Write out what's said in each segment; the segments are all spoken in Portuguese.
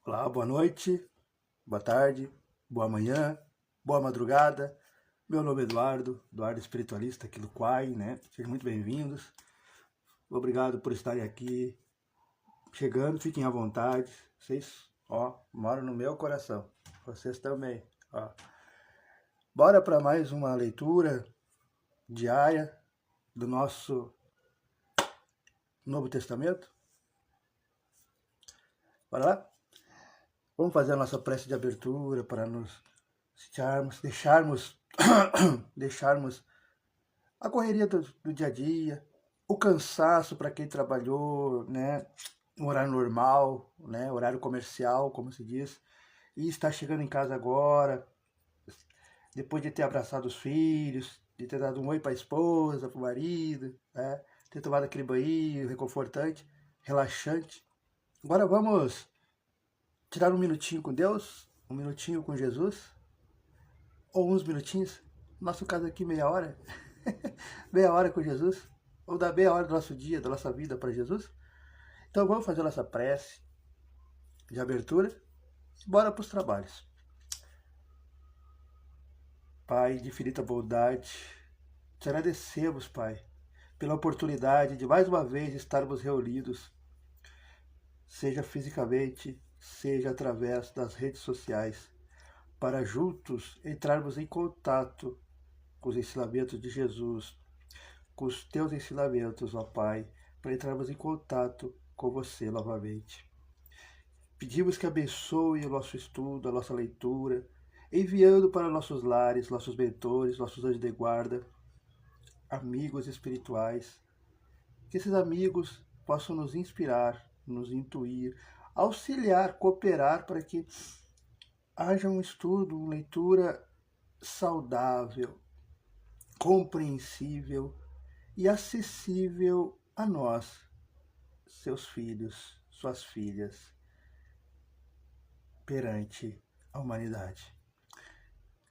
Olá, boa noite, boa tarde, boa manhã, boa madrugada. Meu nome é Eduardo Espiritualista aqui do Quai, né? Sejam muito bem-vindos. Obrigado por estarem aqui chegando, fiquem à vontade. Vocês, moram no meu coração. Vocês também, Bora para mais uma leitura diária do nosso Novo Testamento? Bora lá? Vamos fazer a nossa prece de abertura para nos deixarmos a correria do dia a dia, o cansaço para quem trabalhou, né, no horário normal, né, horário comercial, como se diz, e está chegando em casa agora, depois de ter abraçado os filhos, de ter dado um oi para a esposa, para o marido, né, ter tomado aquele banho reconfortante, relaxante. Agora vamos tirar um minutinho com Deus, um minutinho com Jesus, ou uns minutinhos, no nosso caso aqui meia hora, meia hora com Jesus, ou dar meia hora do nosso dia, da nossa vida para Jesus. Então vamos fazer a nossa prece de abertura e bora para os trabalhos. Pai de infinita bondade, te agradecemos, Pai, pela oportunidade de mais uma vez estarmos reunidos, seja fisicamente, seja através das redes sociais, para juntos entrarmos em contato com os ensinamentos de Jesus, com os teus ensinamentos, ó Pai, para entrarmos em contato com você novamente. Pedimos que abençoe o nosso estudo, a nossa leitura, enviando para nossos lares, nossos mentores, nossos anjos de guarda, amigos espirituais, que esses amigos possam nos inspirar, nos intuir, auxiliar, cooperar para que haja um estudo, uma leitura saudável, compreensível e acessível a nós, seus filhos, suas filhas, perante a humanidade.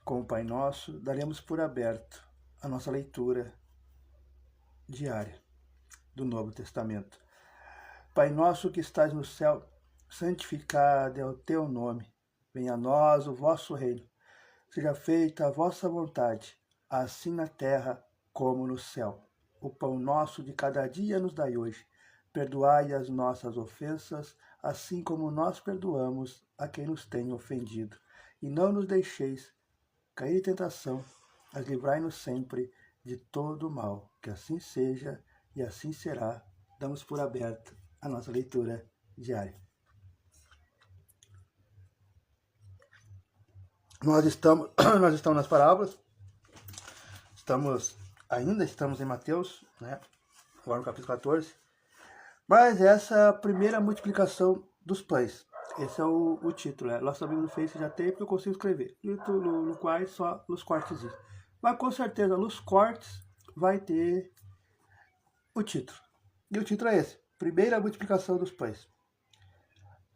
Com o Pai Nosso, daremos por aberto a nossa leitura diária do Novo Testamento. Pai nosso que estás no céu, santificado é o teu nome. Venha a nós o vosso reino. Seja feita a vossa vontade, assim na terra como no céu. O pão nosso de cada dia nos dai hoje. Perdoai as nossas ofensas, assim como nós perdoamos a quem nos tem ofendido. E não nos deixeis cair em tentação, mas livrai-nos sempre de todo o mal. Que assim seja e assim será. Damos por aberto a nossa leitura diária. Nós estamos nas parábolas, estamos em Mateus, né? Agora no capítulo 14. Mas essa é a primeira multiplicação dos pães. Esse é o título, né? Nosso amigo no Face já tem, porque eu consigo escrever. E no Quai só Luz Cortes. Mas com certeza, Luz Cortes vai ter o título. E o título é esse: Primeira multiplicação dos pães.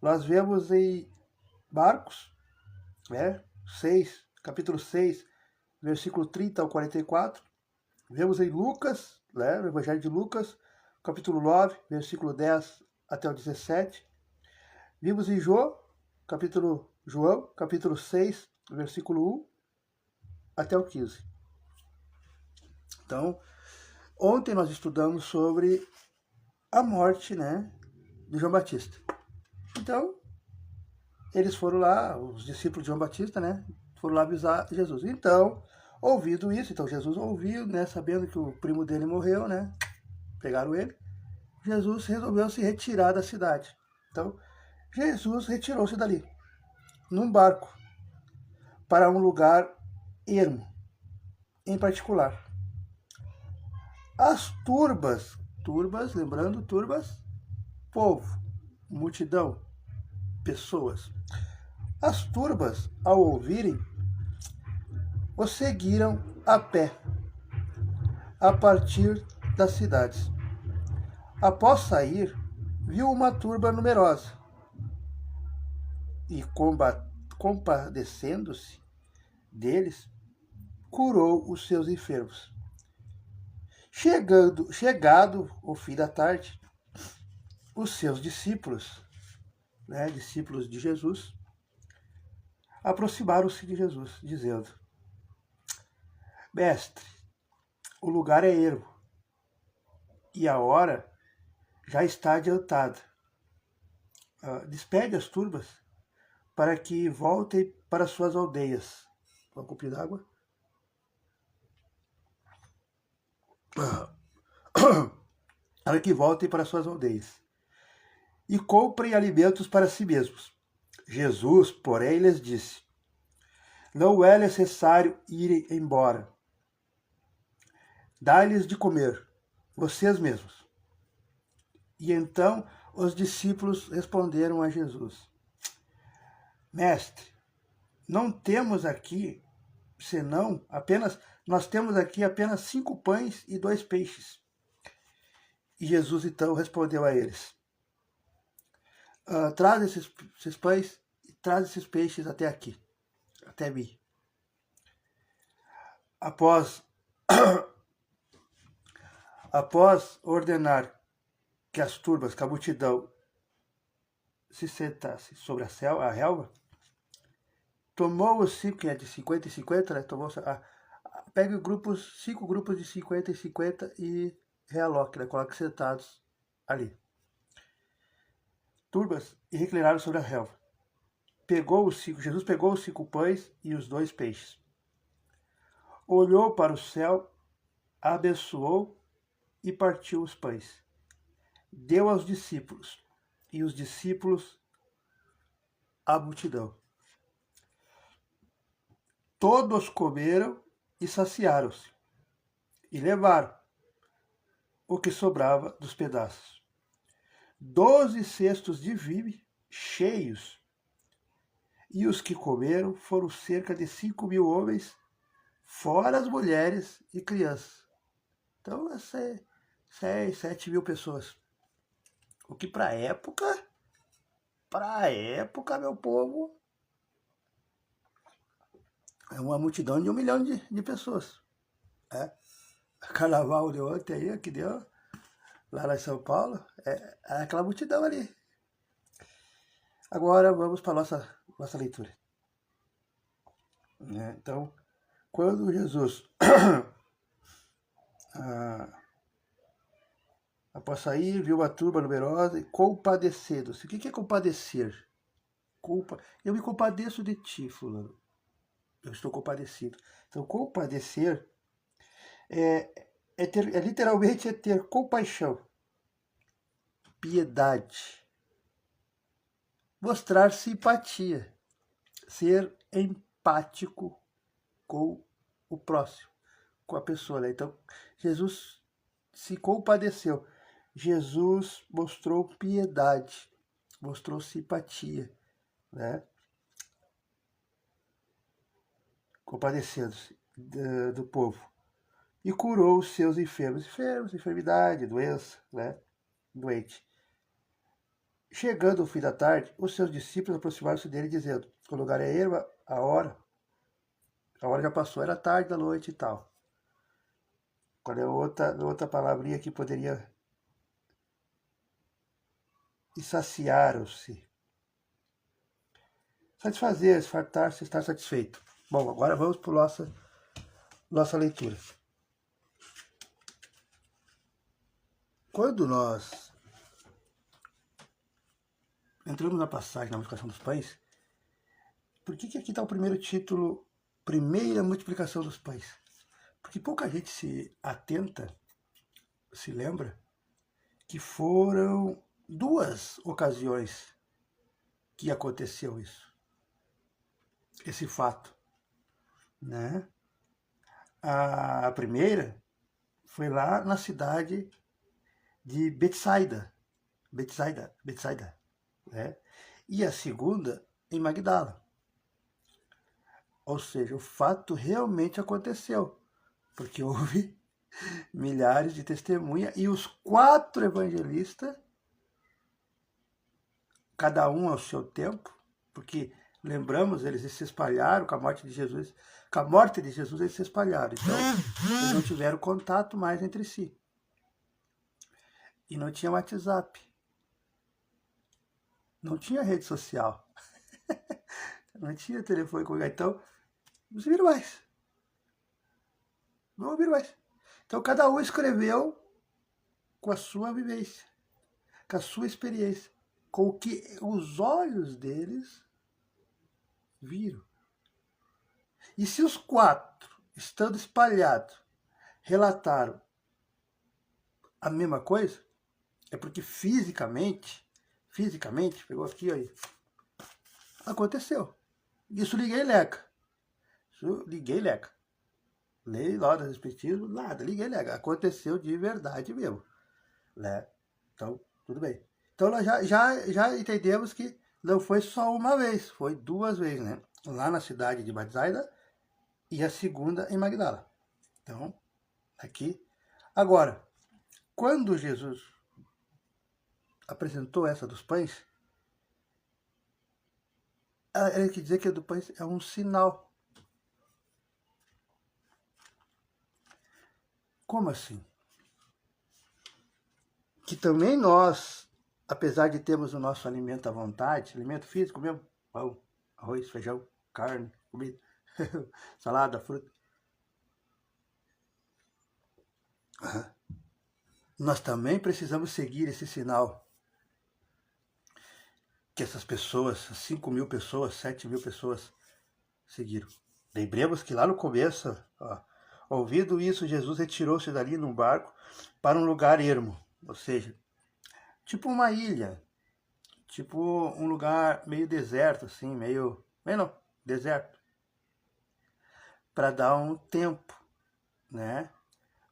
Nós vemos em Marcos, né? Capítulo 6, versículo 30 ao 44. Vemos em Lucas, né? No Evangelho de Lucas, capítulo 9, versículo 10 até o 17. Vimos em João, capítulo 6, versículo 1 até o 15. Então, ontem nós estudamos sobre a morte, né, de João Batista. Então, eles foram lá, os discípulos de João Batista, né, foram lá avisar Jesus. Então, ouvido isso, Jesus ouviu, né, sabendo que o primo dele morreu, né, pegaram ele, Jesus resolveu se retirar da cidade. Então, Jesus retirou-se dali, num barco, para um lugar ermo, em particular. As turbas, lembrando, povo, multidão, pessoas. As turbas, ao ouvirem, o seguiram a pé, a partir das cidades. Após sair, viu uma turba numerosa e, compadecendo-se deles, curou os seus enfermos. Chegado o fim da tarde, os seus discípulos né, discípulos de Jesus, aproximaram-se de Jesus, dizendo: Mestre, o lugar é ermo e a hora já está adiantada. Despede as turbas para que voltem para suas aldeias. Uma copinho d'água. Para que voltem para suas aldeias e comprem alimentos para si mesmos. Jesus, porém, lhes disse: Não é necessário irem embora. Dai-lhes de comer, vocês mesmos. E então os discípulos responderam a Jesus: Mestre, não temos aqui nós temos aqui apenas 5 pães e 2 peixes. E Jesus então respondeu a eles: traz esses pães e traz esses peixes até aqui, até mim. Após ordenar que as turbas, que a multidão se sentasse sobre a relva, tomou os 5, que é de 50 e 50, né? Pega 5 grupos de 50 e 50 e realoque, né? Coloque sentados ali. Turbas e reclinaram sobre a relva. Jesus pegou os 5 pães e os 2 peixes. Olhou para o céu, abençoou e partiu os pães. Deu aos discípulos, e os discípulos à multidão. Todos comeram e saciaram-se, e levaram o que sobrava dos pedaços. 12 cestos de vime cheios, e os que comeram foram cerca de 5.000 homens, fora as mulheres e crianças. Então, 7.000 pessoas. O que para época, meu povo, é uma multidão de 1 milhão de pessoas. Carnaval de ontem aí, que deu, lá em São Paulo, é aquela multidão ali. Agora vamos para a nossa leitura. Então, quando Jesus, após sair, viu uma turma numerosa e compadecendo-se. O que é compadecer? Eu me compadeço de ti, fulano. Eu estou compadecido. Então, compadecer literalmente ter compaixão, piedade, mostrar simpatia, ser empático com o próximo, com a pessoa, né? Então, Jesus se compadeceu. Jesus mostrou piedade, mostrou simpatia, né? Compadecendo-se do povo. E curou os seus enfermos, enfermidade, doença, né? Doente. Chegando o fim da tarde, os seus discípulos aproximaram-se dele, dizendo: o lugar é ermo, a hora já passou, era tarde da noite e tal. Qual é outra palavrinha que poderia... E saciaram-se. Satisfazer, fartar-se, estar satisfeito. Bom, agora vamos para a nossa leitura. Quando nós entramos na passagem da multiplicação dos pães, por que aqui está o primeiro título, Primeira Multiplicação dos Pães? Porque pouca gente se atenta, se lembra, que foram 2 ocasiões que aconteceu isso. Esse fato, né? A primeira foi lá na cidade de Betsaida, né? E a segunda em Magdala. Ou seja, o fato realmente aconteceu, porque houve milhares de testemunhas e os 4 evangelistas, cada um ao seu tempo, porque lembramos, eles se espalharam com a morte de Jesus. Com a morte de Jesus eles se espalharam, então eles não tiveram contato mais entre si. E não tinha WhatsApp. não tinha rede social, não tinha telefone com lugar, então não se viram mais. Não ouviram mais. Então cada um escreveu com a sua vivência, com a sua experiência, com o que os olhos deles viram. E se os 4, estando espalhados, relataram a mesma coisa, é porque fisicamente, pegou aqui aí, aconteceu. Isso liguei leca. Lei lá das respectivas, nada, liguei leca. Aconteceu de verdade mesmo. Né? Então, tudo bem. Então nós já entendemos que não foi só uma vez, foi 2 vezes, né? Lá na cidade de Betsaida e a segunda em Magdala. Então, aqui. Agora, quando Jesus apresentou essa dos pães, ele quer dizer que a do pães é um sinal. Como assim? Que também nós, apesar de termos o nosso alimento à vontade, alimento físico mesmo, pão, arroz, feijão, carne, comida, salada, fruta, nós também precisamos seguir esse sinal que essas pessoas, 5.000 pessoas, 7.000 pessoas seguiram. Lembremos que lá no começo, ouvido isso, Jesus retirou-se dali num barco para um lugar ermo, ou seja, tipo uma ilha, tipo um lugar meio deserto, assim, meio não, deserto, para dar um tempo, né,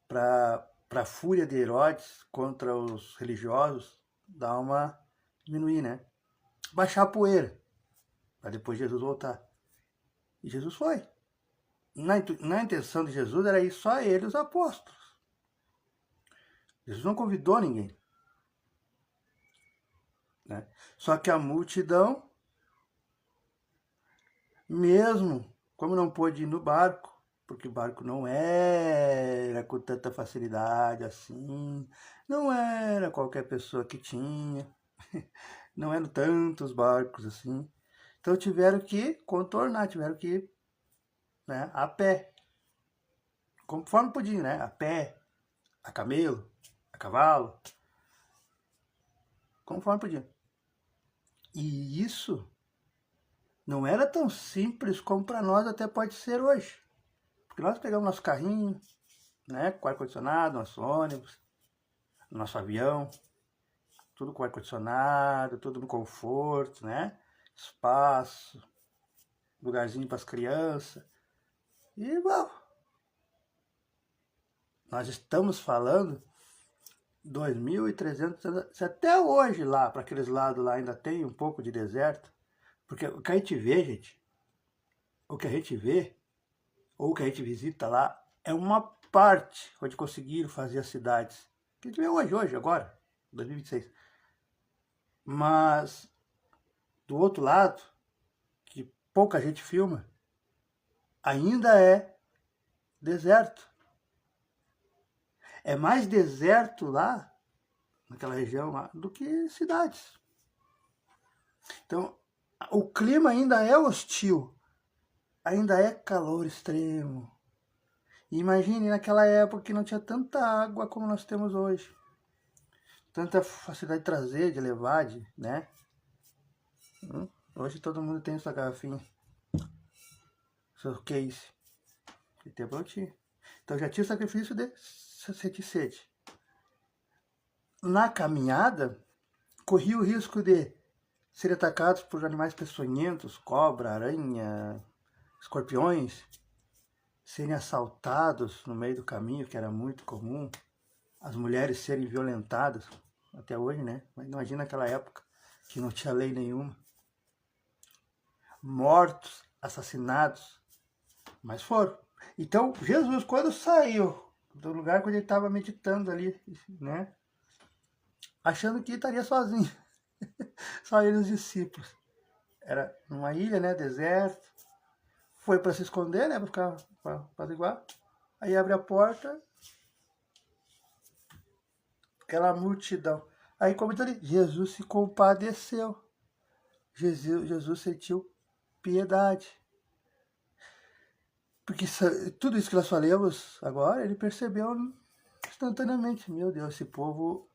para a fúria de Herodes contra os religiosos dar uma diminuir, né, baixar a poeira, para depois Jesus voltar. E Jesus foi. Na intenção de Jesus era ir só ele e os apóstolos. Jesus não convidou ninguém. Né? Só que a multidão, mesmo como não pôde ir no barco, porque o barco não era com tanta facilidade assim, não era qualquer pessoa que tinha, não eram tantos barcos assim, então tiveram que contornar, tiveram que ir, né, a pé, conforme podiam, né, a pé, a camelo, a cavalo, conforme podiam. E isso não era tão simples como para nós até pode ser hoje. Porque nós pegamos nosso carrinho, né, com ar-condicionado, nosso ônibus, nosso avião, tudo com ar-condicionado, tudo no conforto, né? Espaço, lugarzinho para as crianças. E, bom, nós estamos falando 2.300 anos, se até hoje lá, para aqueles lados lá ainda tem um pouco de deserto, porque o que a gente vê, gente, o que a gente vê, ou o que a gente visita lá, é uma parte onde conseguiram fazer as cidades. Que a gente vê hoje, agora, 2026. Mas, do outro lado, que pouca gente filma, ainda é deserto. É mais deserto lá, naquela região lá, do que cidades. Então, o clima ainda é hostil, ainda é calor extremo. E imagine naquela época que não tinha tanta água como nós temos hoje. Tanta facilidade de trazer, de levar, né? Hoje todo mundo tem sua garrafinha, seu case. Que tempo eu tinha. Então já tinha o sacrifício de sentir sede. Na caminhada, corria o risco de ser atacados por animais peçonhentos, cobra, aranha, escorpiões, serem assaltados no meio do caminho, que era muito comum, as mulheres serem violentadas, até hoje, né? Mas imagina aquela época que não tinha lei nenhuma. Mortos, assassinados, mas foram. Então, Jesus, quando saiu do lugar onde ele estava meditando ali, né? Achando que estaria sozinho, só ele e os discípulos. Era numa ilha, né? Deserto. Foi para se esconder, né? Para ficar apaziguar. Aí abre a porta, aquela multidão. Aí, como diz ali, Jesus se compadeceu. Jesus sentiu piedade. Porque tudo isso que nós falamos agora, ele percebeu instantaneamente. Meu Deus, esse povo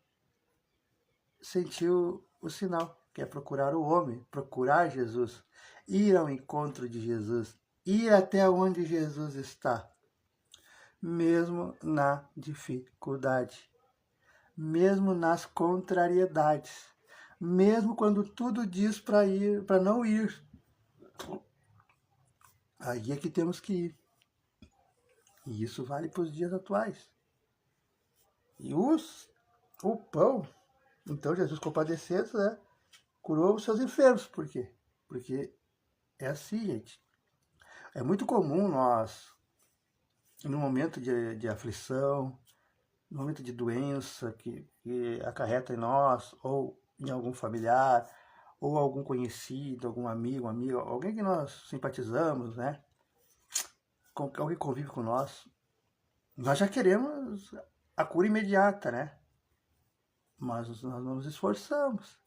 sentiu o sinal, que é procurar o homem, procurar Jesus, ir ao encontro de Jesus, ir até onde Jesus está, mesmo na dificuldade, mesmo nas contrariedades, mesmo quando tudo diz para ir, para não ir. Aí é que temos que ir. E isso vale para os dias atuais. E o pão, então Jesus compadecendo, né, curou os seus enfermos. Por quê? Porque é assim, gente. É muito comum nós, no momento de aflição, no momento de doença que acarreta em nós, ou em algum familiar, ou algum conhecido, algum amigo, amiga, alguém que nós simpatizamos, né? Alguém que convive com nós já queremos a cura imediata, né? Mas nós não nos esforçamos.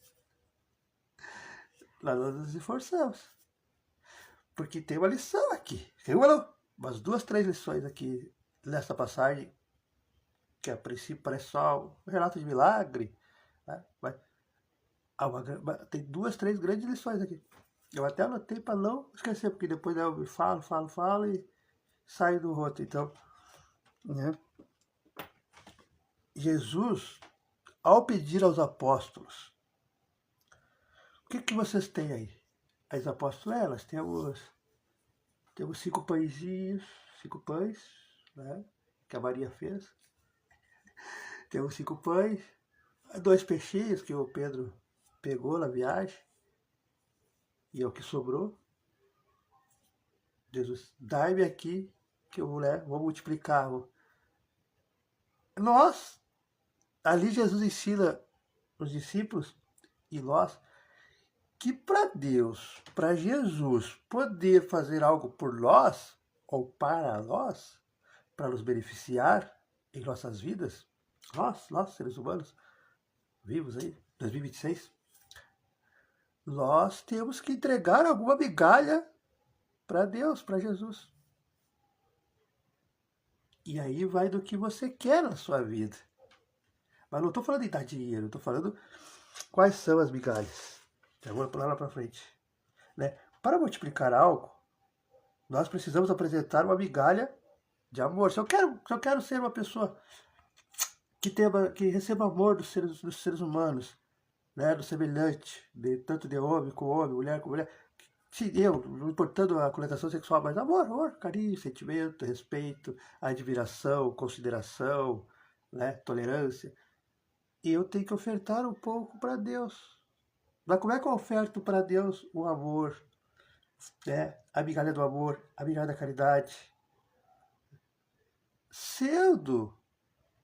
Nós não nos esforçamos. Porque tem uma lição aqui. Tem umas 2, 3 lições aqui nessa passagem, que a princípio parece só um relato de milagre, né? Mas tem 2, 3 grandes lições aqui. Eu até anotei para não esquecer, porque depois eu falo e saio do roteiro. Então, né? Jesus, ao pedir aos apóstolos, o que vocês têm aí? As apóstolas, elas temos 5 pãezinhos, 5 pães, né? Que a Maria fez. Temos 5 pães, 2 peixinhos que o Pedro pegou na viagem, e é o que sobrou. Jesus, dai-me aqui, que eu vou multiplicar. Nós, ali Jesus ensina os discípulos e nós, que para Deus, para Jesus poder fazer algo por nós, ou para nós, para nos beneficiar em nossas vidas, nós seres humanos, vivos aí, 2026, nós temos que entregar alguma migalha para Deus, para Jesus. E aí vai do que você quer na sua vida. Mas não estou falando em dar dinheiro, estou falando quais são as migalhas. Já vou pular lá para frente. Né? Para multiplicar algo, nós precisamos apresentar uma migalha de amor. Se eu quero ser uma pessoa que receba amor dos seres humanos, né, do semelhante, tanto de homem com homem, mulher com mulher, não importando a conotação sexual, mas amor, carinho, sentimento, respeito, admiração, consideração, né, tolerância. E eu tenho que ofertar um pouco para Deus. Mas como é que eu oferto para Deus o amor? Né? A migalha do amor, a migalha da caridade. Sendo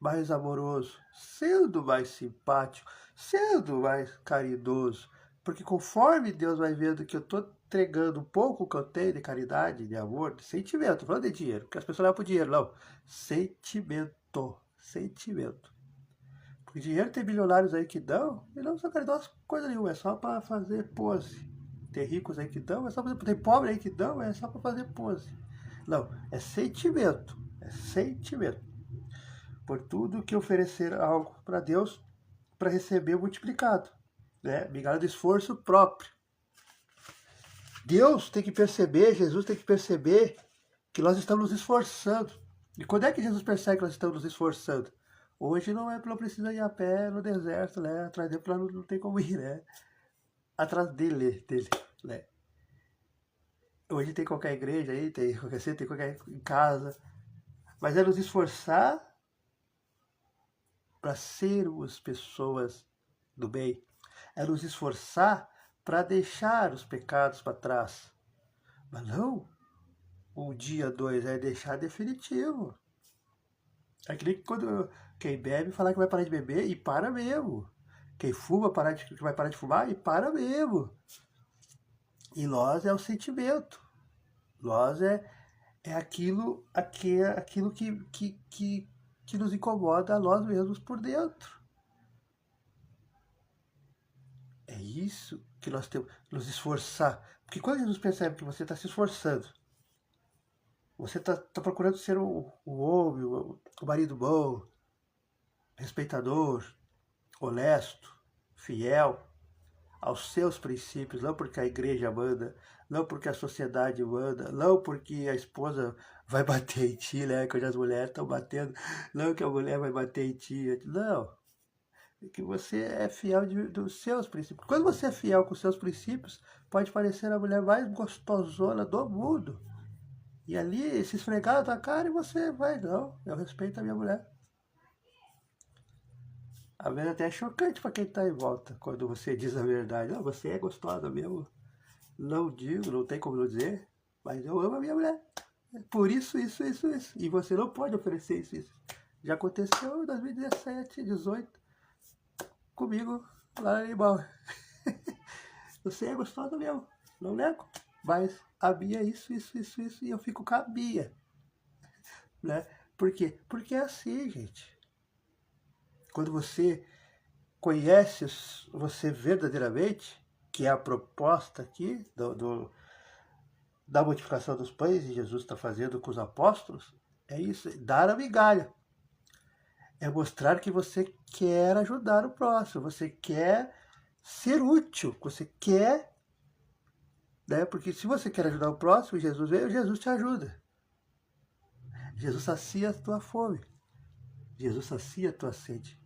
mais amoroso, sendo mais simpático, sendo mais caridoso. Porque conforme Deus vai vendo que eu estou entregando um pouco que eu tenho de caridade, de amor, de sentimento, falando de dinheiro, porque as pessoas não é por dinheiro, não. Sentimento. Porque dinheiro tem bilionários aí que dão, e não são caridosos coisa nenhuma, é só para fazer pose. Tem ricos aí que dão, é só pra, tem pobre aí que dão, é só para fazer pose. Não, é sentimento. Por tudo que oferecer algo para Deus, para receber multiplicado. Né? Migalha do esforço próprio. Deus tem que perceber, Jesus tem que perceber que nós estamos nos esforçando. E quando é que Jesus percebe que nós estamos nos esforçando? Hoje não precisa ir a pé no deserto, né? Atrás dele, porque não tem como ir, né? Atrás dele, né? Hoje tem qualquer igreja aí, tem qualquer centro, tem qualquer em casa. Mas é nos esforçar para sermos pessoas do bem. É nos esforçar para deixar os pecados para trás. Mas não o dia 2 é deixar definitivo. É que nem quando quem bebe falar que vai parar de beber e para mesmo. Quem fuma que vai parar de fumar e para mesmo. E nós é o sentimento. Nós é aquilo que nos incomoda a nós mesmos por dentro. É isso que nós temos que nos esforçar. Porque quando Jesus percebe que você está se esforçando, você está procurando ser o homem, o marido bom, respeitador, honesto, fiel aos seus princípios, não porque a igreja manda, não porque a sociedade manda, não porque a esposa vai bater em ti, né? Que hoje as mulheres estão batendo, não que a mulher vai bater em ti, não. Que você é fiel dos seus princípios. Quando você é fiel com os seus princípios, pode parecer a mulher mais gostosona do mundo. E ali se esfregar na tua cara e você vai, não, eu respeito a minha mulher. Às vezes até é chocante para quem está em volta, quando você diz a verdade. Não, você é gostosa mesmo. Não digo, não tem como não dizer, mas eu amo a minha mulher. Por isso. E você não pode oferecer isso. Já aconteceu em 2017, 2018, comigo, lá em Ibal. Você é gostosa mesmo, não nego. Mas a Bia é isso, e eu fico com a Bia. Né? Por quê? Porque é assim, gente. Quando você conhece você verdadeiramente, que é a proposta aqui da multiplicação dos pães, e Jesus está fazendo com os apóstolos, é isso, dar a migalha. É mostrar que você quer ajudar o próximo, você quer ser útil, você quer, né? Porque se você quer ajudar o próximo, Jesus veio, Jesus te ajuda. Jesus sacia a tua fome. Jesus sacia a tua sede.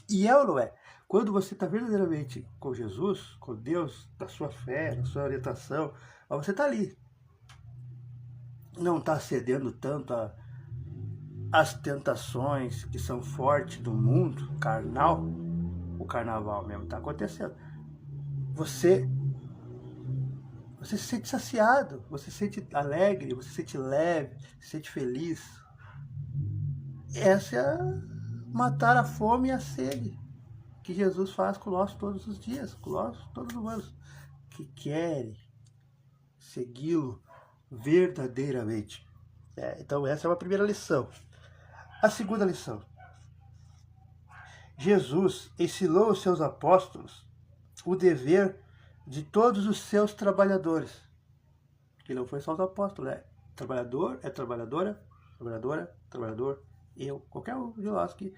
E é ou não é? Quando você está verdadeiramente com Jesus, com Deus, na sua fé, na sua orientação, você está ali. Não está cedendo tanto às tentações que são fortes do mundo carnal. O carnaval mesmo está acontecendo. Você se sente saciado, você se sente alegre, você se sente leve, se sente feliz. Essa é matar a fome e a sede que Jesus faz conosco todos os dias, conosco, todos os humanos que querem segui-lo verdadeiramente. Então essa é uma primeira lição. A segunda lição. Jesus ensinou aos seus apóstolos o dever de todos os seus trabalhadores. Que não foi só os apóstolos, é trabalhador, é trabalhadora, trabalhador, eu, qualquer um de nós que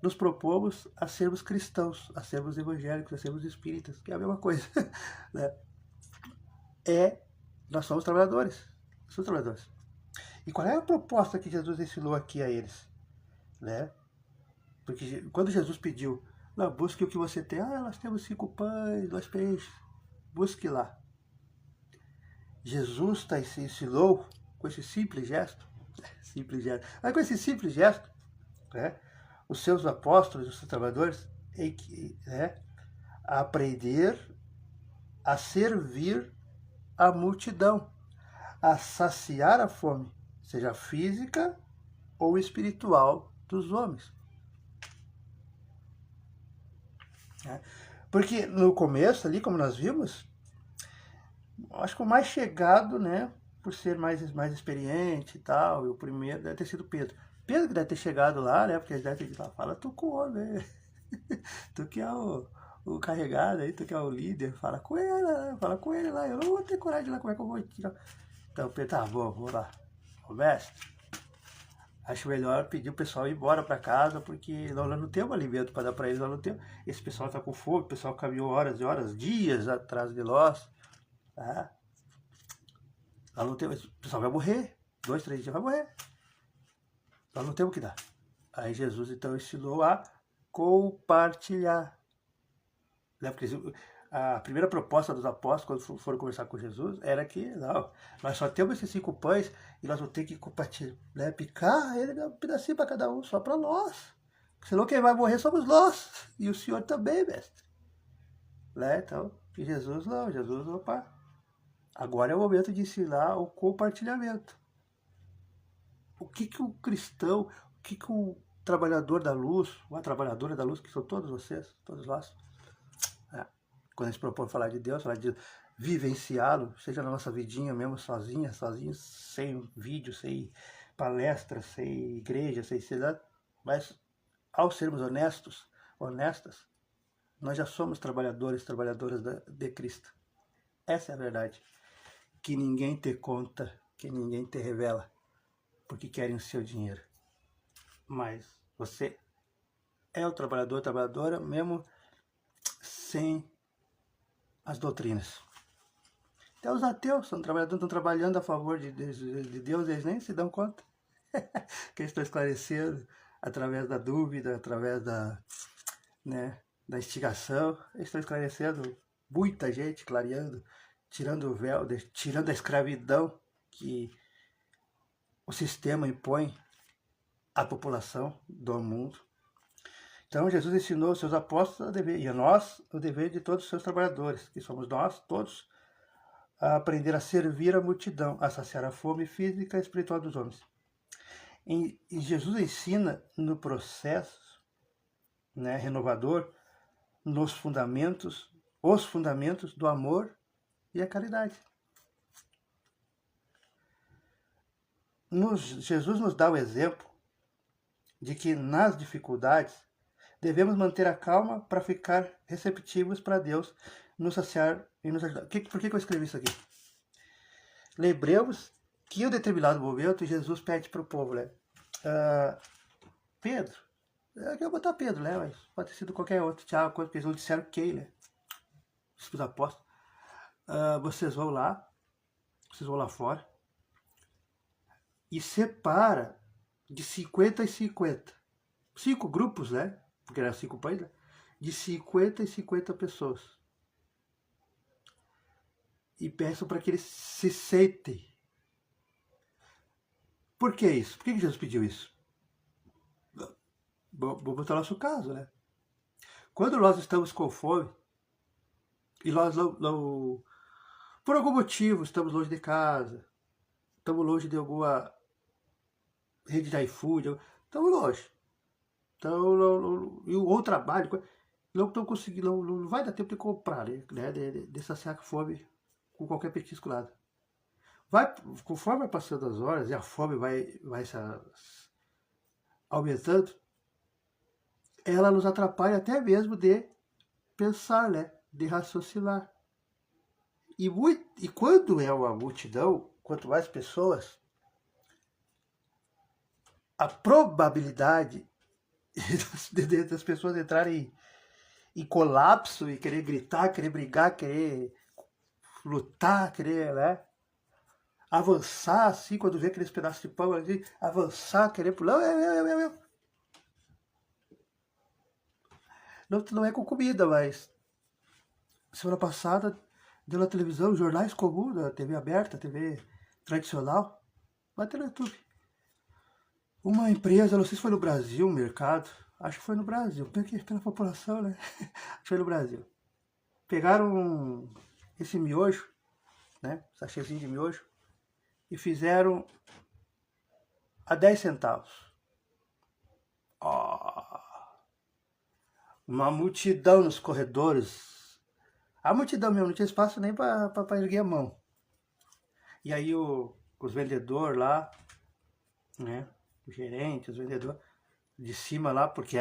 nos propomos a sermos cristãos, a sermos evangélicos, a sermos espíritas, que é a mesma coisa. Né? Nós somos trabalhadores. E qual é a proposta que Jesus ensinou aqui a eles? Né? Porque quando Jesus pediu, não, busque o que você tem. Nós temos 5 pães, 2 peixes. Busque lá. Jesus ensinou com esse simples gesto. Mas com esse simples gesto, né, os seus apóstolos, os seus trabalhadores, a aprender a servir a multidão, a saciar a fome, seja física ou espiritual dos homens. Porque no começo ali, como nós vimos, acho que o mais chegado, né, por ser mais experiente e tal, e o primeiro deve ter sido Pedro. Pedro que deve ter chegado lá, né, porque ele deve ter dito lá, fala tu com o homem, tu que é o carregado aí, tu que é o líder, fala com ele lá, eu não vou ter coragem de ir lá, como é que eu vou tirar? Então Pedro, tá bom, vou lá. Ô mestre, acho melhor pedir o pessoal ir embora para casa, porque nós não temos alimento para dar para eles, nós não temos. Esse pessoal está com fome, o pessoal caminhou horas e horas, dias atrás de nós. Tá? Nós não temos, o pessoal vai morrer, 2, 3 dias vai morrer. Nós não temos o que dar. Aí Jesus então ensinou a compartilhar. Né? Porque a primeira proposta dos apóstolos, quando foram conversar com Jesus, era que, não, nós só temos esses 5 pães e nós vamos ter que compartilhar, né? Picar ele um pedacinho para cada um, só para nós. Senão quem vai morrer somos nós. E o Senhor também, mestre. Né? Então, e Jesus não, opa, agora é o momento de ensinar o compartilhamento. O que o cristão, o que o trabalhador da luz, uma trabalhadora da luz, que são todos vocês, todos nós, quando a gente propõe falar de Deus, falar de vivenciá-lo, seja na nossa vidinha mesmo, sozinhos, sem vídeo, sem palestra, sem igreja, sem cidade, mas ao sermos honestas, Nós já somos trabalhadores, trabalhadoras de Cristo. Essa é a verdade. Que ninguém te conta, que ninguém te revela, porque querem o seu dinheiro. Mas você é o trabalhador, trabalhadora, mesmo sem as doutrinas. Até os ateus estão trabalhando a favor de Deus, eles nem se dão conta. Que eles estão esclarecendo através da dúvida, através da instigação. Eles estão esclarecendo muita gente, clareando, tirando o véu, tirando a escravidão que o sistema impõe à população do mundo. Então Jesus ensinou aos seus apóstolos e a nós o dever de todos os seus trabalhadores, que somos nós todos, a aprender a servir a multidão, a saciar a fome física e espiritual dos homens. E Jesus ensina no processo renovador, os fundamentos do amor e a caridade. Jesus nos dá o exemplo de que nas dificuldades devemos manter a calma para ficar receptivos para Deus nos saciar e nos ajudar. Por que eu escrevi isso aqui? Lembremos que em um determinado momento Jesus pede para o povo, Pedro, eu vou botar Pedro, mas pode ter sido qualquer outro, Tiago, porque eles não disseram quem, os apóstolos, vocês vão lá fora e separa de 50 e 50, 5 grupos, porque eram 5 países, de 50 e 50 pessoas. E peçam para que eles se sentem. Por que isso? Por que Jesus pediu isso? Vou botar o nosso caso, Quando nós estamos com fome, e nós não, por algum motivo, estamos longe de casa, estamos longe de alguma rede de iFood, estamos longe. Então, ou trabalho, não estão conseguindo, não vai dar tempo de comprar, de saciar a fome com qualquer petisco lá. Conforme vai passando as horas e a fome vai se aumentando, ela nos atrapalha até mesmo de pensar, de raciocinar. E quando é uma multidão, quanto mais pessoas, a probabilidade das pessoas entrarem em colapso e querer gritar, querer brigar, querer lutar, querer avançar, assim, quando vê aqueles pedaços de pão ali, avançar, querer pular, Não é com comida, mas semana passada deu na televisão, jornais comuns, na TV aberta, TV tradicional, vai ter no YouTube. Uma empresa, não sei se foi no Brasil, um mercado, acho que foi no Brasil, pela população, acho que foi no Brasil. Pegaram esse miojo, sachêzinho de miojo, e fizeram a 10 centavos. Uma multidão nos corredores. A multidão mesmo, não tinha espaço nem para erguer a mão. E aí os vendedores lá, o gerente, os vendedores de cima lá, porque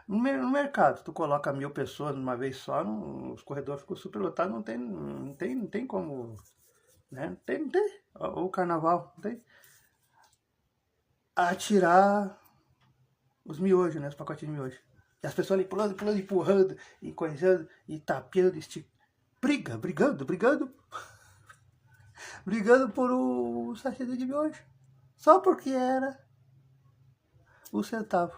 no mercado, tu coloca 1000 pessoas numa vez só, os corredores ficam super lotados, não tem como, não tem, o carnaval, não tem, atirar os miojos, os pacotinhos de miojo. E as pessoas ali pulando, empurrando, e coisando, e tapeando, brigando por um sachê de miojo. Só porque era um centavo.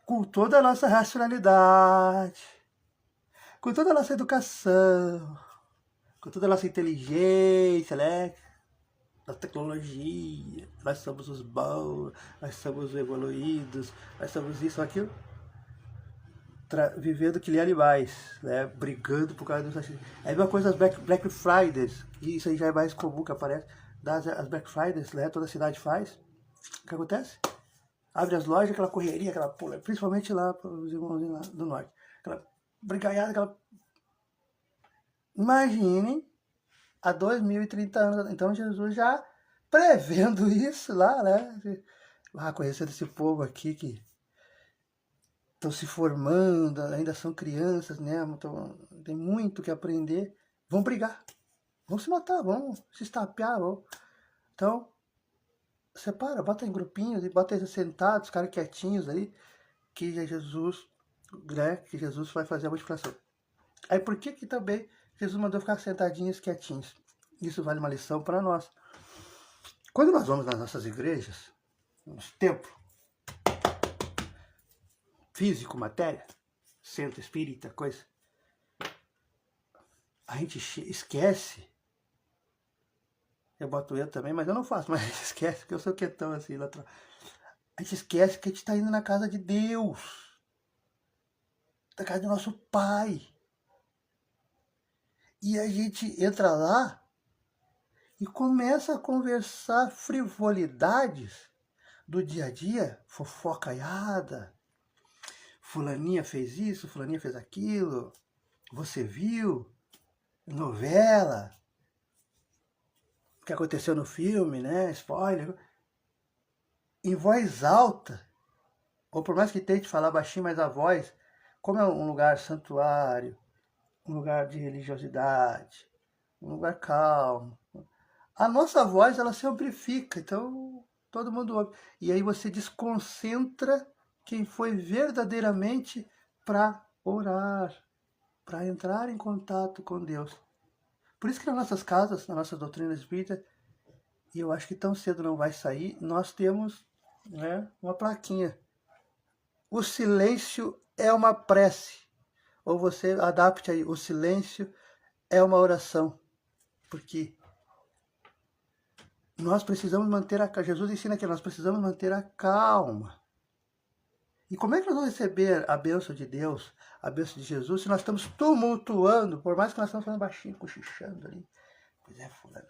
Com toda a nossa racionalidade, com toda a nossa educação, com toda a nossa inteligência, da tecnologia, nós somos os bons, nós somos os evoluídos, nós somos isso, aquilo, vivendo que nem animais, brigando por causa dos... É a mesma coisa as Black Fridays, que isso aí já é mais comum que aparece, as Black Fridays, toda a cidade faz. O que acontece? Abre as lojas, aquela correria, aquela pula, principalmente lá para os irmãos lá do norte, aquela brigaiada, aquela... Imaginem há 2030 anos, então Jesus já prevendo isso lá, conhecendo esse povo aqui que estão se formando, ainda são crianças, né? Então, tem muito que aprender. Vão brigar, vão se matar, vão se estapear. Então, separa, bota em grupinhos e bota eles sentados, caras quietinhos aí, que Jesus, né? Que Jesus vai fazer a multiplicação. Aí por que também Jesus mandou ficar sentadinhos, quietinhos? Isso vale uma lição para nós. Quando nós vamos nas nossas igrejas, nos templos, físico, matéria, centro espírita, coisa, a gente esquece. Eu boto eu também, mas eu não faço, mas a gente esquece, porque eu sou quietão assim lá atrás. A gente esquece que a gente está indo na casa de Deus, na casa do nosso Pai. E a gente entra lá e começa a conversar frivolidades do dia a dia, fofocaiada. Fulaninha fez isso, fulaninha fez aquilo, você viu, novela, o que aconteceu no filme, né? Spoiler. Em voz alta, ou por mais que tente falar baixinho, mas a voz, como é um lugar santuário, um lugar de religiosidade, um lugar calmo, a nossa voz ela se amplifica, então todo mundo ouve. E aí você desconcentra quem foi verdadeiramente para orar, para entrar em contato com Deus. Por isso que nas nossas casas, na nossa doutrina espírita, e eu acho que tão cedo não vai sair, nós temos, né, uma plaquinha. O silêncio é uma prece. Ou você adapte aí, o silêncio é uma oração. Porque nós precisamos manter a calma. Jesus ensina que nós precisamos manter a calma. E como é que nós vamos receber a bênção de Deus, a bênção de Jesus, se nós estamos tumultuando, por mais que nós estamos falando baixinho, cochichando ali? Pois é, fulano.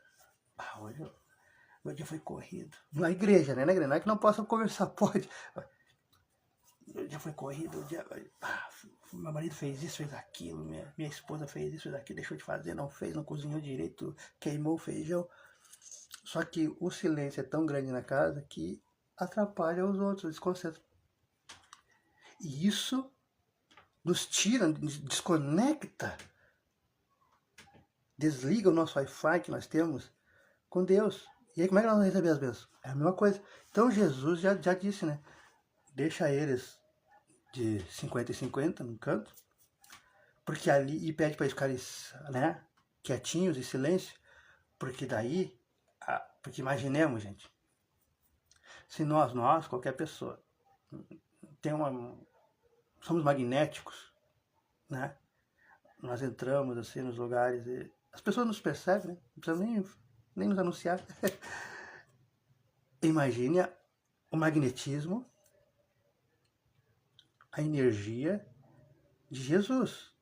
Hoje o dia foi corrido. Na igreja, né? Na igreja. Não é que não possam conversar, pode. O dia foi corrido, meu marido fez isso, fez aquilo, minha esposa fez isso, fez aquilo, deixou de fazer, não fez, não cozinhou direito, queimou o feijão. Só que o silêncio é tão grande na casa que atrapalha os outros, desconcentra. E isso nos tira, desconecta, desliga o nosso Wi-Fi que nós temos com Deus. E aí como é que nós vamos receber as bênçãos? É a mesma coisa. Então Jesus já disse, né? Deixa eles de 50 e 50 no canto, porque ali, e pede para eles ficarem, né, quietinhos, em silêncio, porque daí, porque imaginemos, gente, se nós, qualquer pessoa, somos magnéticos, né, nós entramos assim nos lugares e as pessoas nos percebem, né, não precisa nem nos anunciar. Imagine o magnetismo, a energia de Jesus.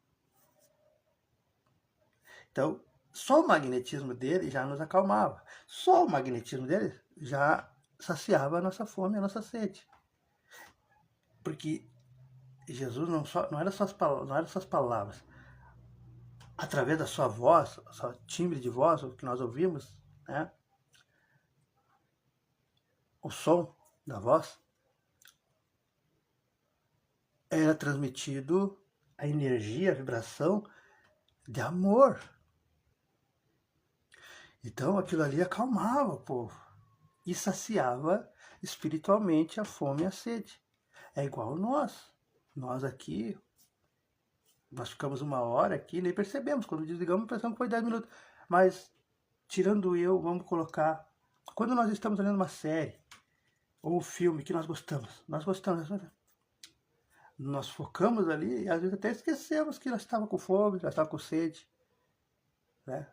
Então, só o magnetismo dele já nos acalmava. Só o magnetismo dele já saciava a nossa fome, a nossa sede. Porque Jesus não era só as palavras. Através da sua voz, seu timbre de voz, o que nós ouvimos, né? O som da voz, era transmitido a energia, a vibração de amor. Então aquilo ali acalmava o povo e saciava espiritualmente a fome e a sede. É igual nós. Nós aqui, nós ficamos 1 hora aqui, nem percebemos. Quando desligamos, pensamos que foi 10 minutos. Mas, tirando eu, vamos colocar... Quando nós estamos olhando uma série ou um filme que nós gostamos, nós focamos ali e às vezes até esquecemos que nós estávamos com fome, nós estávamos com sede. Né?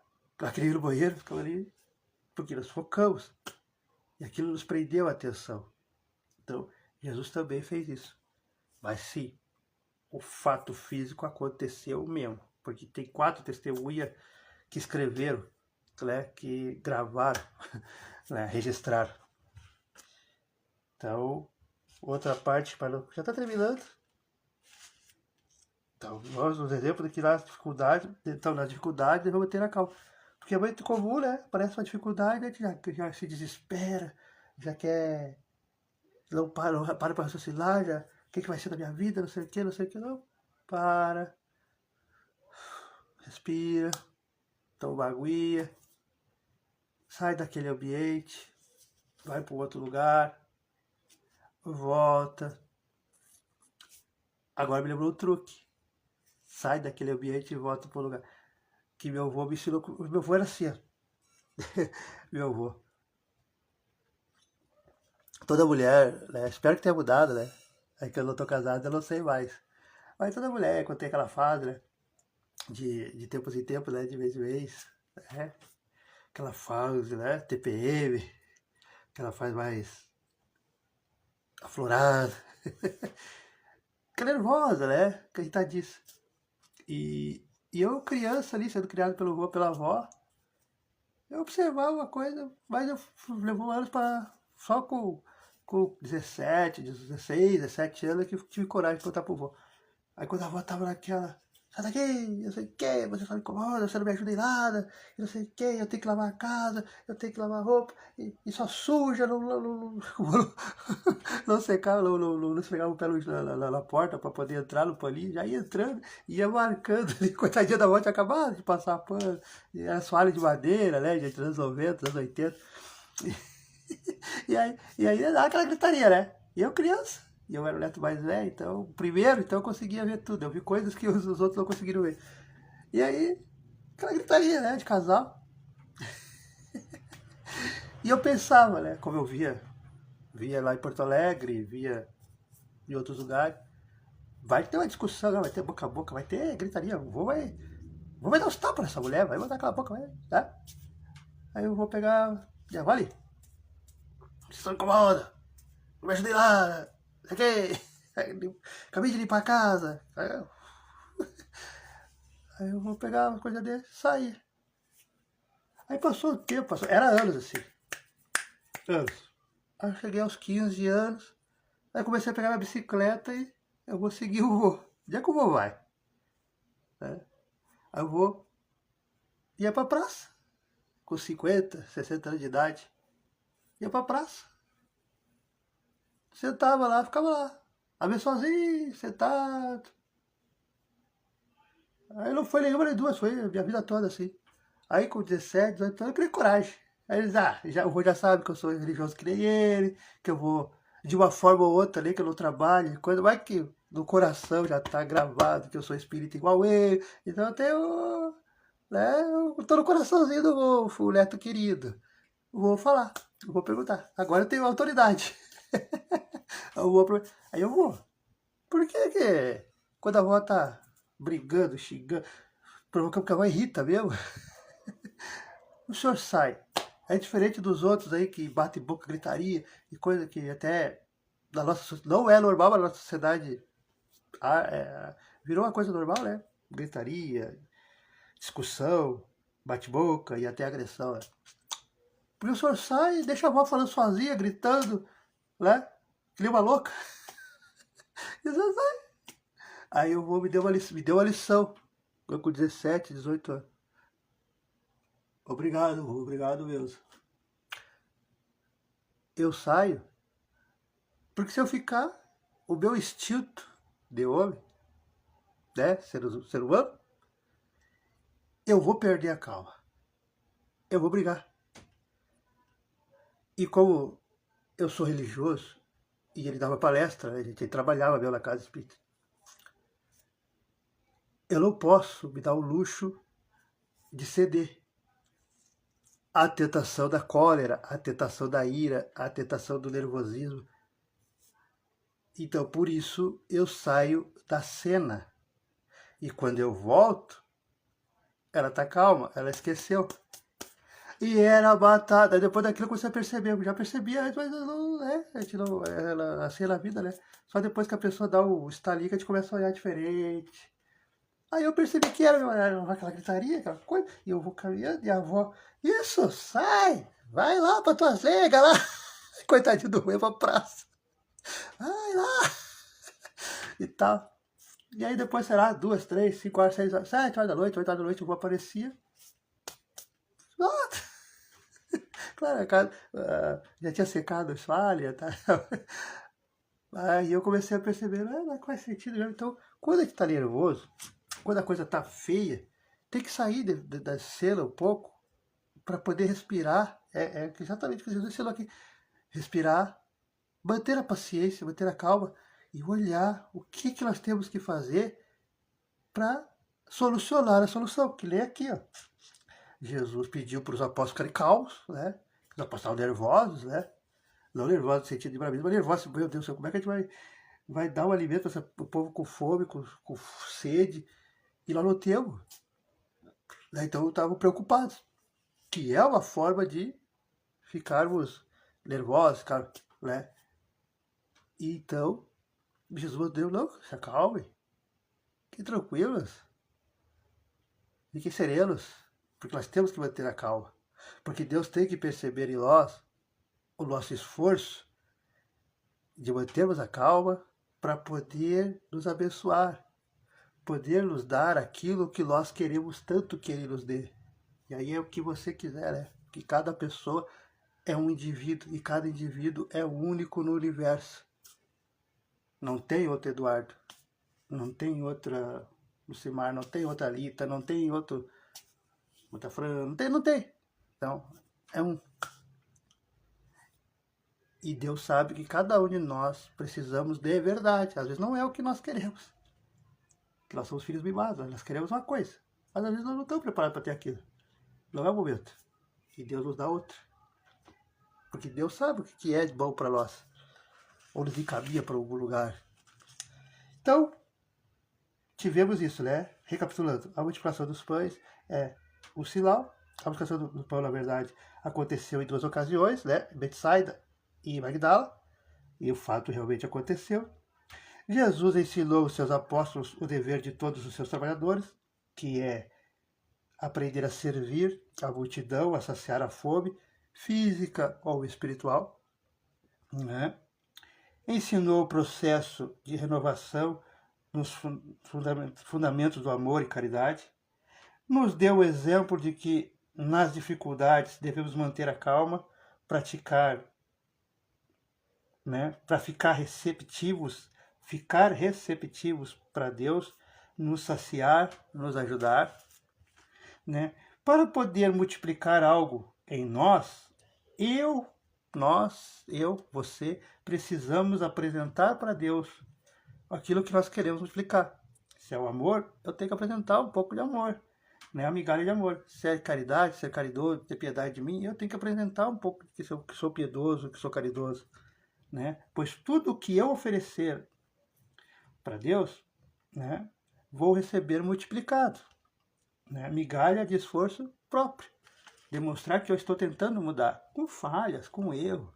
Queria ir no banheiro, ficamos ali, porque nós focamos. E aquilo nos prendeu a atenção. Então, Jesus também fez isso. Mas sim, o fato físico aconteceu mesmo. Porque tem 4 testemunhas que escreveram, né, que gravaram, né, registraram. Então, outra parte, já está terminando. Então, nós, os exemplos de que nas dificuldades, devemos ter a calma. Porque é muito comum, né? Parece uma dificuldade, a gente já se desespera, já quer... Não para raciocinar, que vai ser da minha vida, não sei o que, não sei o que, não. Para, respira, toma uma aguinha, sai daquele ambiente, vai para outro lugar, volta. Agora me lembrou o truque. Sai daquele ambiente e volta para o lugar. Que meu avô me ensinou. Meu avô era assim, ó. Meu avô. Toda mulher, né? Espero que tenha mudado, né? É que eu não tô casado, eu não sei mais. Mas toda mulher, quando tem aquela fase, né? De tempos em tempos, né? De vez em vez, né? Aquela fase, né? TPM, aquela fase mais aflorada. Fica nervosa, né? Coitadice. E eu, criança ali, sendo criado pelo avô, pela avó, eu observava uma coisa, mas eu levou anos para só com 17, 16, 17 anos que eu tive coragem de contar pro avô. Aí quando a avó tava naquela, sai daqui, eu sei o que, você só me incomoda, você não me ajuda em nada, eu não sei o que, eu tenho que lavar a casa, eu tenho que lavar a roupa, e só suja, não secava, não esfregava o pé na porta para poder entrar no paninho, já ia entrando, ia marcando ali, coitadinha da avó tinha acabado de passar pano, e era soalho de madeira, né, de anos 90, anos 80, e aí dá aquela gritaria, né, e eu criança, e eu era o neto mais velho, então, primeiro, então eu conseguia ver tudo. Eu vi coisas que os outros não conseguiram ver. E aí, aquela gritaria, né, de casal. E eu pensava, né, como eu via lá em Porto Alegre, via em outros lugares, vai ter uma discussão, vai ter boca a boca, vai ter gritaria. Vou dar uns tapas nessa mulher, vai botar aquela boca, vai, tá? Aí eu vou pegar, já vale. Vocês não incomoda, não me ajudei lá, sei que. Acabei de limpar a casa. Aí eu vou pegar uma coisa dele e sair. Aí passou o tempo, era anos assim. Anos. Aí eu cheguei aos 15 anos. Aí comecei a pegar minha bicicleta e eu vou seguir o vô. Onde é que o vô vai? Né? Aí eu vou. Ia pra praça. Com 50, 60 anos de idade. Ia pra praça. Sentava lá, ficava lá. Às vezes sozinho, sentado. Aí não foi nenhuma nem duas, foi a minha vida toda assim. Aí com 17, 18 anos eu criei coragem. Aí eles, o vô já sabe que eu sou religioso que nem ele, que eu vou de uma forma ou outra ali, que eu não trabalho, coisa, vai que no coração já tá gravado que eu sou espírita igual ele. Então eu tenho, né, eu tô no coraçãozinho do vô, o neto querido. Vou falar, eu vou perguntar. Agora eu tenho autoridade. Aí eu vou. Por que quando a avó tá brigando, xingando, provocando que a avó irrita mesmo, o senhor sai? É diferente dos outros aí que batem boca, gritaria e coisa que até na nossa, não é normal, mas na nossa sociedade virou uma coisa normal, né? Gritaria, discussão, bate-boca e até agressão. Né? Porque o senhor sai e deixa a avó falando sozinha, gritando, né? Que nem uma louca. E o senhor sai. Aí eu vou, me deu uma lição. Eu com 17, 18 anos. Obrigado mesmo. Eu saio, porque se eu ficar, o meu instinto de homem, né, ser humano, eu vou perder a calma. Eu vou brigar. E como eu sou religioso, e ele dava palestra, a gente trabalhava mesmo na casa espírita, eu não posso me dar o luxo de ceder à tentação da cólera, à tentação da ira, à tentação do nervosismo. Então, por isso, eu saio da cena. E quando eu volto, ela tá calma, ela esqueceu. E era batata. Depois daquilo eu comecei a perceber. Eu já percebia antes, mas não é. A gente não, assim é na vida, né? Só depois que a pessoa dá o estalinho que a gente começa a olhar diferente. Aí eu percebi que era aquela gritaria, aquela coisa. E eu vou caminhando e a avó, isso, sai! Vai lá pra tuas legas lá! Coitadinho do meio pra praça. Vai lá! E tal. E aí depois, sei lá, 2, 3, 5 horas, 6 horas, 7 horas da noite, 8 horas da noite, o vô aparecia. Claro, a casa, já tinha secado as falhas, tá? Aí eu comecei a perceber, mas faz sentido mesmo. Então, quando a gente tá nervoso, quando a coisa tá feia, tem que sair da cena um pouco para poder respirar. É exatamente o que Jesus ensinou aqui. Respirar, manter a paciência, manter a calma e olhar o que nós temos que fazer para solucionar a solução. Que nem aqui, ó. Jesus pediu para os apóstolos ficarem calmos, né? Os apóstolos estavam nervosos, né? Não nervosos no sentido de bravismo, mas nervosos, meu Deus do céu, como é que a gente vai dar um alimento para o povo com fome, com sede, e nós não temos? Né? Então estavam preocupados, que é uma forma de ficarmos nervosos, né? E então, Jesus deu, não, se acalmem, fiquem tranquilos, fiquem serenos, porque nós temos que manter a calma. Porque Deus tem que perceber em nós o nosso esforço de mantermos a calma para poder nos abençoar, poder nos dar aquilo que nós queremos tanto que Ele nos dê. E aí é o que você quiser, né? Que cada pessoa é um indivíduo e cada indivíduo é único no universo. Não tem outro Eduardo, não tem outra Lucimar, não tem outra Lita, não tem outra Fran, não tem. Então, é um. E Deus sabe que cada um de nós precisamos de verdade. Às vezes não é o que nós queremos. Que nós somos filhos mimados, nós queremos uma coisa. Mas às vezes nós não estamos preparados para ter aquilo. Não é o momento. E Deus nos dá outra. Porque Deus sabe o que é de bom para nós. Ou nos encaminha para algum lugar. Então, tivemos isso, né? Recapitulando, a multiplicação dos pães é o sinal. A multiplicação do pão, na verdade, aconteceu em duas ocasiões, né? Betsaida e Magdala. E o fato realmente aconteceu. Jesus ensinou os seus apóstolos o dever de todos os seus trabalhadores, que é aprender a servir a multidão, a saciar a fome, física ou espiritual. Né? Ensinou o processo de renovação nos fundamentos do amor e caridade. Nos deu o exemplo de que nas dificuldades devemos manter a calma, praticar, né, para ficar receptivos para Deus, nos saciar, nos ajudar, né? Para poder multiplicar algo em nós, você, precisamos apresentar para Deus aquilo que nós queremos multiplicar. Se é o amor, eu tenho que apresentar um pouco de amor, né? A migalha de amor. Se é caridade, se é caridoso, ter piedade de mim, eu tenho que apresentar um pouco que sou piedoso, que sou caridoso, né? Pois tudo que eu oferecer para Deus, né, vou receber multiplicado, né? Migalha de esforço próprio. Demonstrar que eu estou tentando mudar, com falhas, com erro,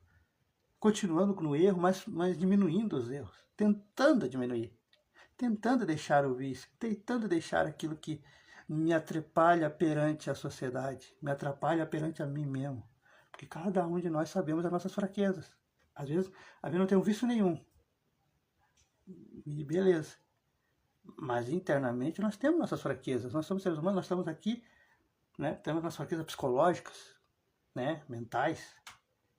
continuando no erro, mas diminuindo os erros, tentando diminuir, tentando deixar o vício, tentando deixar aquilo que me atrapalha perante a sociedade, me atrapalha perante a mim mesmo. Porque cada um de nós sabemos as nossas fraquezas. Às vezes não tem um vício nenhum. E beleza. Mas internamente nós temos nossas fraquezas. Nós somos seres humanos, nós estamos aqui, né? Temos nossas fraquezas psicológicas, né? Mentais.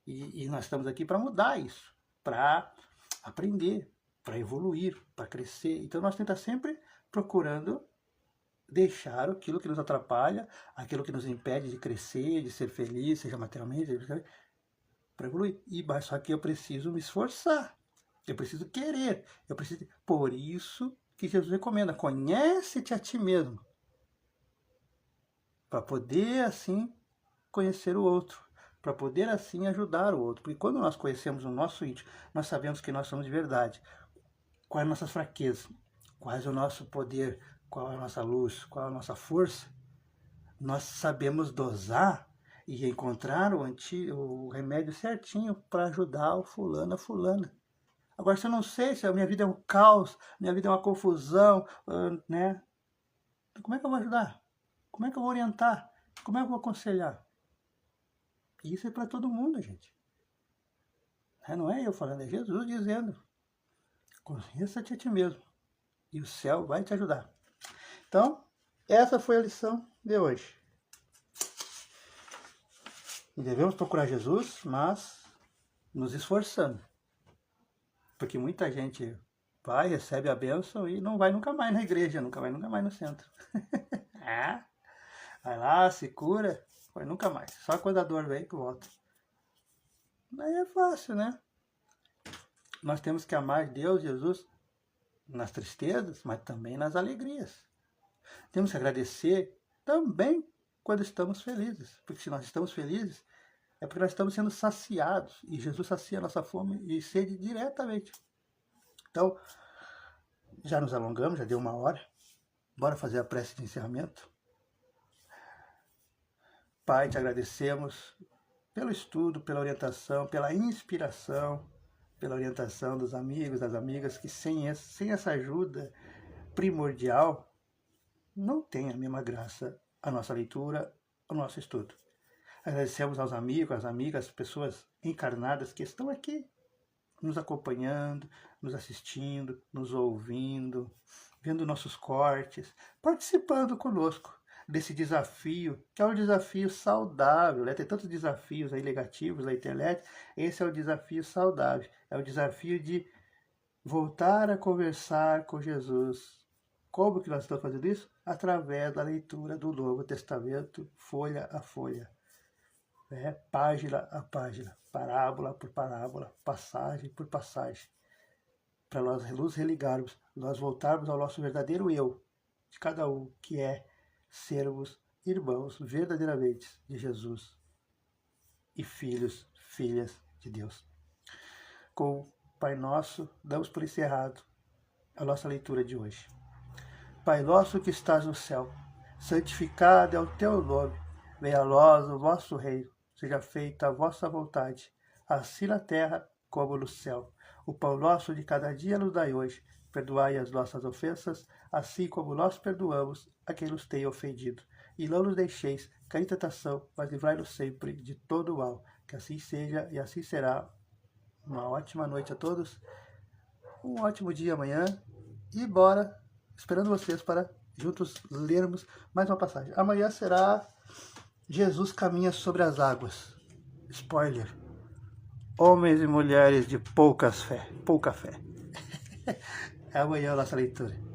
E nós estamos aqui para mudar isso, para aprender, para evoluir, para crescer. Então nós temos que estar sempre procurando deixar aquilo que nos atrapalha, aquilo que nos impede de crescer, de ser feliz, seja materialmente, para evoluir. Mas só que eu preciso me esforçar, eu preciso querer, Por isso que Jesus recomenda, conhece-te a ti mesmo, para poder assim conhecer o outro, para poder assim ajudar o outro. Porque quando nós conhecemos o nosso íntimo, nós sabemos que nós somos de verdade, quais as nossas fraquezas, qual é o nosso poder, qual é a nossa luz, qual é a nossa força. Nós sabemos dosar e encontrar o remédio certinho para ajudar o fulano, a fulana. Agora, se eu não sei, se a minha vida é um caos, minha vida é uma confusão, né? Como é que eu vou ajudar? Como é que eu vou orientar? Como é que eu vou aconselhar? Isso é para todo mundo, gente. Não é eu falando, é Jesus dizendo. Conheça-te a ti mesmo. E o céu vai te ajudar. Então, essa foi a lição de hoje. E devemos procurar Jesus, mas nos esforçando. Porque muita gente vai, recebe a bênção e não vai nunca mais na igreja, nunca vai nunca mais no centro. É, vai lá, se cura, vai nunca mais. Só quando a dor vem que volta. Aí é fácil, né? Nós temos que amar Deus, Jesus, nas tristezas, mas também nas alegrias. Temos que agradecer também quando estamos felizes. Porque se nós estamos felizes, é porque nós estamos sendo saciados. E Jesus sacia a nossa fome e sede diretamente. Então, já nos alongamos, já deu 1 hora. Bora fazer a prece de encerramento. Pai, te agradecemos pelo estudo, pela orientação, pela inspiração, pela orientação dos amigos, das amigas, que sem essa ajuda primordial, não tem a mesma graça a nossa leitura, o nosso estudo. Agradecemos aos amigos, às amigas, às pessoas encarnadas que estão aqui, nos acompanhando, nos assistindo, nos ouvindo, vendo nossos cortes, participando conosco desse desafio, que é um desafio saudável, né? Tem tantos desafios aí negativos na internet, esse é o desafio saudável, é o desafio de voltar a conversar com Jesus. Como que nós estamos fazendo isso? Através da leitura do Novo Testamento, folha a folha, né? Página a página, parábola por parábola, passagem por passagem, para nós nos religarmos, nós voltarmos ao nosso verdadeiro eu, de cada um, que é sermos irmãos verdadeiramente de Jesus e filhos, filhas de Deus. Com o Pai Nosso, damos por encerrado a nossa leitura de hoje. Pai nosso que estás no céu, santificado é o teu nome, venha a nós o vosso reino, seja feita a vossa vontade, assim na terra como no céu. O pão nosso de cada dia nos dai hoje, perdoai as nossas ofensas, assim como nós perdoamos a quem nos tem ofendido. E não nos deixeis cair em tentação, mas livrai-nos sempre de todo o mal. Que assim seja e assim será. Uma ótima noite a todos, um ótimo dia amanhã e bora, esperando vocês para juntos lermos mais uma passagem. Amanhã será Jesus caminha sobre as águas. Spoiler. Homens e mulheres de pouca fé. É amanhã a nossa leitura.